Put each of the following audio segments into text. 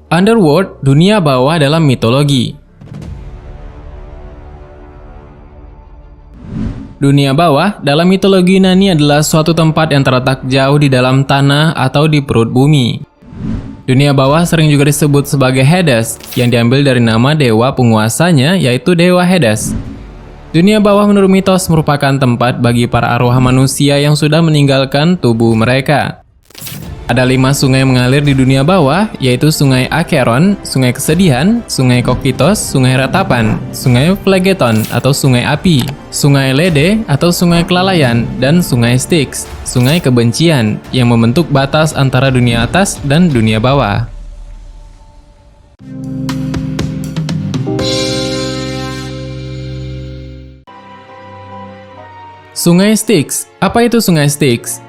Underworld, dunia bawah dalam mitologi. Dunia bawah dalam mitologi Yunani adalah suatu tempat yang terletak jauh di dalam tanah atau di perut bumi. Dunia bawah sering juga disebut sebagai Hades, yang diambil dari nama dewa penguasanya, yaitu Dewa Hades. Dunia bawah menurut mitos merupakan tempat bagi para arwah manusia yang sudah meninggalkan tubuh mereka. Ada 5 sungai mengalir di dunia bawah, yaitu Sungai Acheron, Sungai Kesedihan, Sungai Kokitos, Sungai Ratapan, Sungai Phlegeton atau Sungai Api, Sungai Lede atau Sungai Kelalaian, dan Sungai Styx, Sungai Kebencian, yang membentuk batas antara dunia atas dan dunia bawah. Sungai Styx. Apa itu Sungai Styx?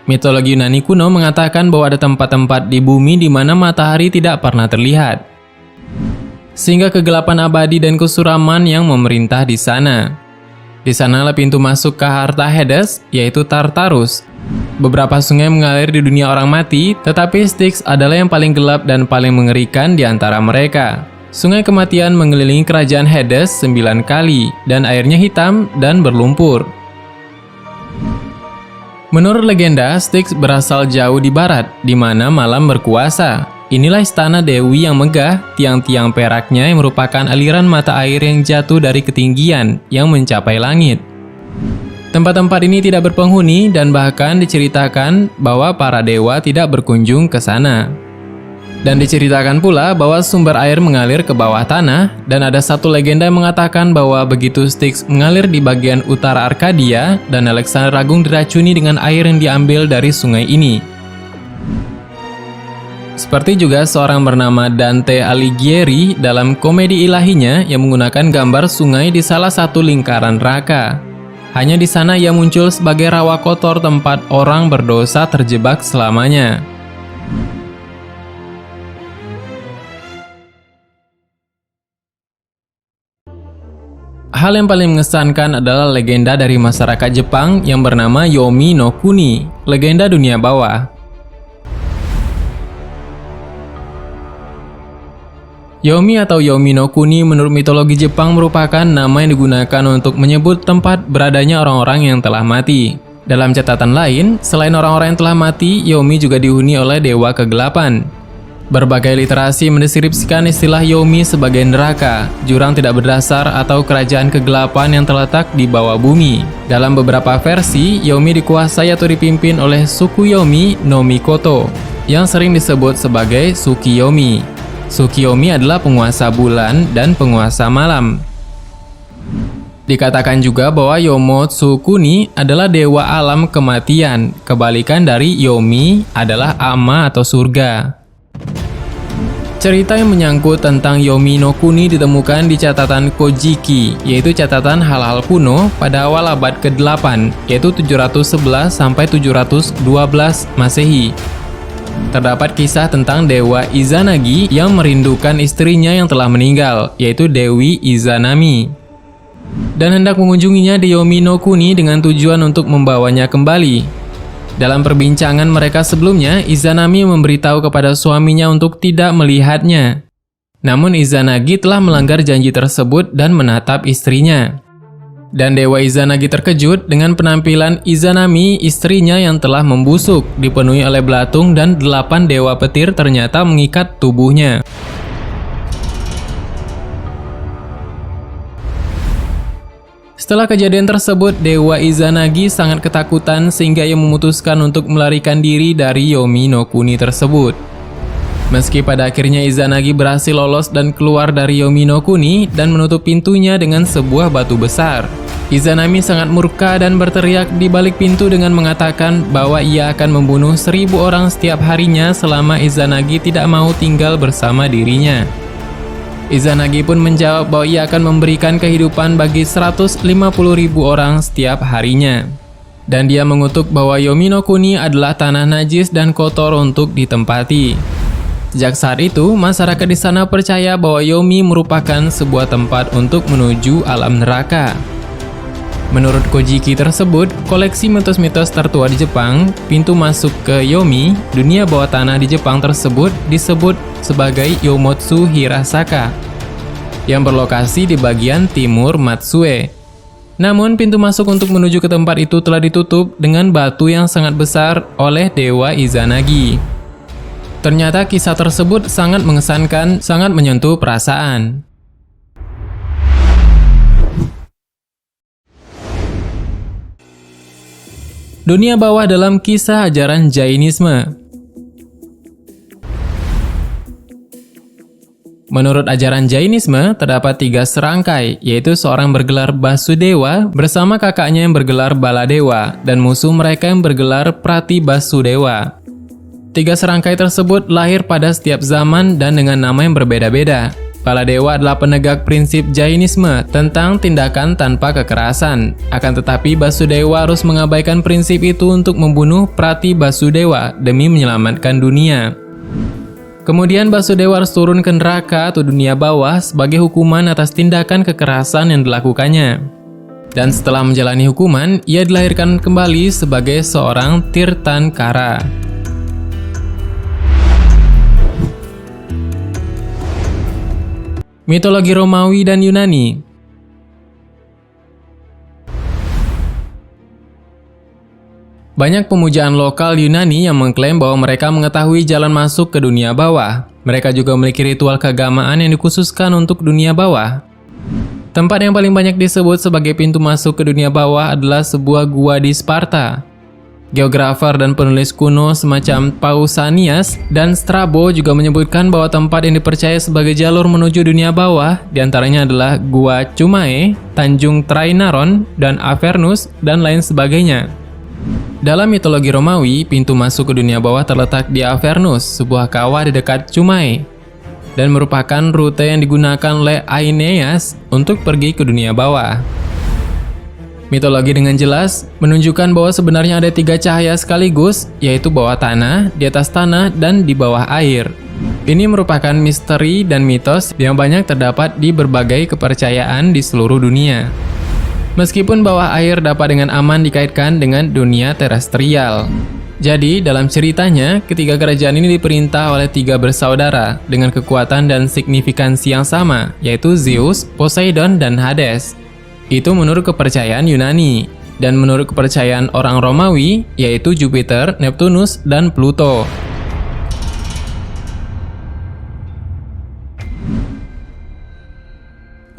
Mitologi Yunani kuno mengatakan bahwa ada tempat-tempat di bumi di mana matahari tidak pernah terlihat, sehingga kegelapan abadi dan kesuraman yang memerintah di sana. Di sanalah pintu masuk ke harta Hades, yaitu Tartarus. Beberapa sungai mengalir di dunia orang mati, tetapi Styx adalah yang paling gelap dan paling mengerikan di antara mereka. Sungai kematian mengelilingi kerajaan Hades 9 kali, dan airnya hitam dan berlumpur. Menurut legenda, Styx berasal jauh di barat, di mana malam berkuasa. Inilah istana dewi yang megah, tiang-tiang peraknya yang merupakan aliran mata air yang jatuh dari ketinggian yang mencapai langit. Tempat-tempat ini tidak berpenghuni dan bahkan diceritakan bahwa para dewa tidak berkunjung ke sana. Dan diceritakan pula bahwa sumber air mengalir ke bawah tanah, dan ada satu legenda yang mengatakan bahwa begitu Styx mengalir di bagian utara Arkadia, dan Alexander Agung diracuni dengan air yang diambil dari sungai ini. Seperti juga seorang bernama Dante Alighieri dalam komedi ilahinya yang menggunakan gambar sungai di salah satu lingkaran neraka. Hanya di sana ia muncul sebagai rawa kotor tempat orang berdosa terjebak selamanya. Hal yang paling mengesankan adalah legenda dari masyarakat Jepang yang bernama Yomi no Kuni, legenda dunia bawah. Yomi atau Yomi no Kuni menurut mitologi Jepang merupakan nama yang digunakan untuk menyebut tempat beradanya orang-orang yang telah mati. Dalam catatan lain, selain orang-orang yang telah mati, Yomi juga dihuni oleh dewa kegelapan. Berbagai literasi mendeskripsikan istilah Yomi sebagai neraka, jurang tidak berdasar atau kerajaan kegelapan yang terletak di bawah bumi. Dalam beberapa versi, Yomi dikuasai atau dipimpin oleh suku Yomi no Mikoto, yang sering disebut sebagai Tsukiyomi. Tsukiyomi adalah penguasa bulan dan penguasa malam. Dikatakan juga bahwa Yomotsu Kuni adalah dewa alam kematian, kebalikan dari Yomi adalah ama atau surga. Cerita yang menyangkut tentang Yomi no Kuni ditemukan di catatan Kojiki, yaitu catatan hal-hal kuno pada awal abad ke-8, yaitu 711 sampai 712 Masehi. Terdapat kisah tentang Dewa Izanagi yang merindukan istrinya yang telah meninggal, yaitu Dewi Izanami, dan hendak mengunjunginya di Yomi no Kuni dengan tujuan untuk membawanya kembali. Dalam perbincangan mereka sebelumnya, Izanami memberitahu kepada suaminya untuk tidak melihatnya. Namun Izanagi telah melanggar janji tersebut dan menatap istrinya. Dan Dewa Izanagi terkejut dengan penampilan Izanami, istrinya yang telah membusuk, dipenuhi oleh belatung dan 8 dewa petir ternyata mengikat tubuhnya. Setelah kejadian tersebut, Dewa Izanagi sangat ketakutan sehingga ia memutuskan untuk melarikan diri dari Yomi no Kuni tersebut. Meski pada akhirnya Izanagi berhasil lolos dan keluar dari Yomi no Kuni dan menutup pintunya dengan sebuah batu besar, Izanami sangat murka dan berteriak di balik pintu dengan mengatakan bahwa ia akan membunuh 1000 orang setiap harinya selama Izanagi tidak mau tinggal bersama dirinya. Izanagi pun menjawab bahwa ia akan memberikan kehidupan bagi 150.000 orang setiap harinya. Dan dia mengutuk bahwa Yomi no Kuni adalah tanah najis dan kotor untuk ditempati. Sejak saat itu, masyarakat di sana percaya bahwa Yomi merupakan sebuah tempat untuk menuju alam neraka. Menurut Kojiki tersebut, koleksi mitos-mitos tertua di Jepang, pintu masuk ke Yomi, dunia bawah tanah di Jepang tersebut disebut sebagai Yomotsu Hirasaka, yang berlokasi di bagian timur Matsue. Namun, pintu masuk untuk menuju ke tempat itu telah ditutup dengan batu yang sangat besar oleh Dewa Izanagi. Ternyata kisah tersebut sangat mengesankan, sangat menyentuh perasaan. Dunia bawah dalam kisah ajaran Jainisme. Menurut ajaran Jainisme, terdapat 3 serangkai, yaitu seorang bergelar Basudewa bersama kakaknya yang bergelar Baladewa, dan musuh mereka yang bergelar Pratibasudewa. 3 serangkai tersebut lahir pada setiap zaman dan dengan nama yang berbeda-beda. Baladewa adalah penegak prinsip Jainisme tentang tindakan tanpa kekerasan. Akan tetapi Basudewa harus mengabaikan prinsip itu untuk membunuh Pratibasudewa demi menyelamatkan dunia. Kemudian Basudewa harus turun ke neraka atau dunia bawah sebagai hukuman atas tindakan kekerasan yang dilakukannya. Dan setelah menjalani hukuman, ia dilahirkan kembali sebagai seorang Tirtankara. Mitologi Romawi dan Yunani. Banyak pemujaan lokal Yunani yang mengklaim bahwa mereka mengetahui jalan masuk ke dunia bawah. Mereka juga memiliki ritual keagamaan yang dikhususkan untuk dunia bawah. Tempat yang paling banyak disebut sebagai pintu masuk ke dunia bawah adalah sebuah gua di Sparta. Geografer dan penulis kuno semacam Pausanias dan Strabo juga menyebutkan bahwa tempat yang dipercaya sebagai jalur menuju dunia bawah diantaranya adalah Gua Cumae, Tanjung Trainaron, dan Avernus, dan lain sebagainya. Dalam mitologi Romawi, pintu masuk ke dunia bawah terletak di Avernus, sebuah kawah di dekat Cumae, dan merupakan rute yang digunakan oleh Aeneas untuk pergi ke dunia bawah. Mitologi dengan jelas menunjukkan bahwa sebenarnya ada 3 cahaya sekaligus, yaitu bawah tanah, di atas tanah, dan di bawah air. Ini merupakan misteri dan mitos yang banyak terdapat di berbagai kepercayaan di seluruh dunia. Meskipun bawah air dapat dengan aman dikaitkan dengan dunia terestrial. Jadi, dalam ceritanya, ketiga kerajaan ini diperintah oleh 3 bersaudara dengan kekuatan dan signifikansi yang sama, yaitu Zeus, Poseidon, dan Hades. Itu menurut kepercayaan Yunani, dan menurut kepercayaan orang Romawi, yaitu Jupiter, Neptunus, dan Pluto.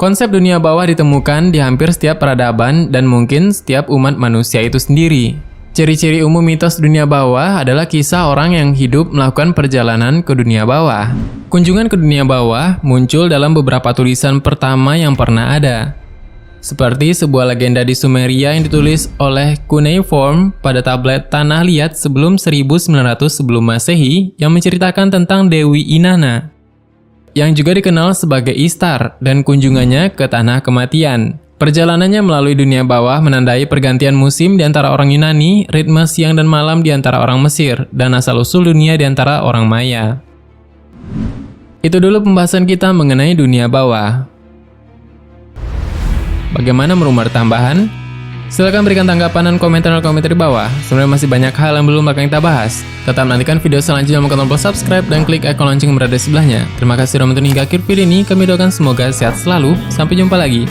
Konsep dunia bawah ditemukan di hampir setiap peradaban dan mungkin setiap umat manusia itu sendiri. Ciri-ciri umum mitos dunia bawah adalah kisah orang yang hidup melakukan perjalanan ke dunia bawah. Kunjungan ke dunia bawah muncul dalam beberapa tulisan pertama yang pernah ada. Seperti sebuah legenda di Sumeria yang ditulis oleh Cuneiform pada tablet tanah liat sebelum 1900 sebelum Masehi yang menceritakan tentang Dewi Inanna, yang juga dikenal sebagai Istar, dan kunjungannya ke tanah kematian. Perjalanannya melalui dunia bawah menandai pergantian musim di antara orang Yunani, ritme siang dan malam di antara orang Mesir, dan asal-usul dunia di antara orang Maya. Itu dulu pembahasan kita mengenai dunia bawah. Bagaimana menurut tambahan? Silahkan berikan tanggapan dan komentar di bawah. Sebenarnya masih banyak hal yang belum akan kita bahas. Tetap nantikan video selanjutnya, tekan tombol subscribe dan klik icon lonceng berada di sebelahnya. Terima kasih sudah menonton hingga akhir video ini. Kami doakan semoga sehat selalu. Sampai jumpa lagi.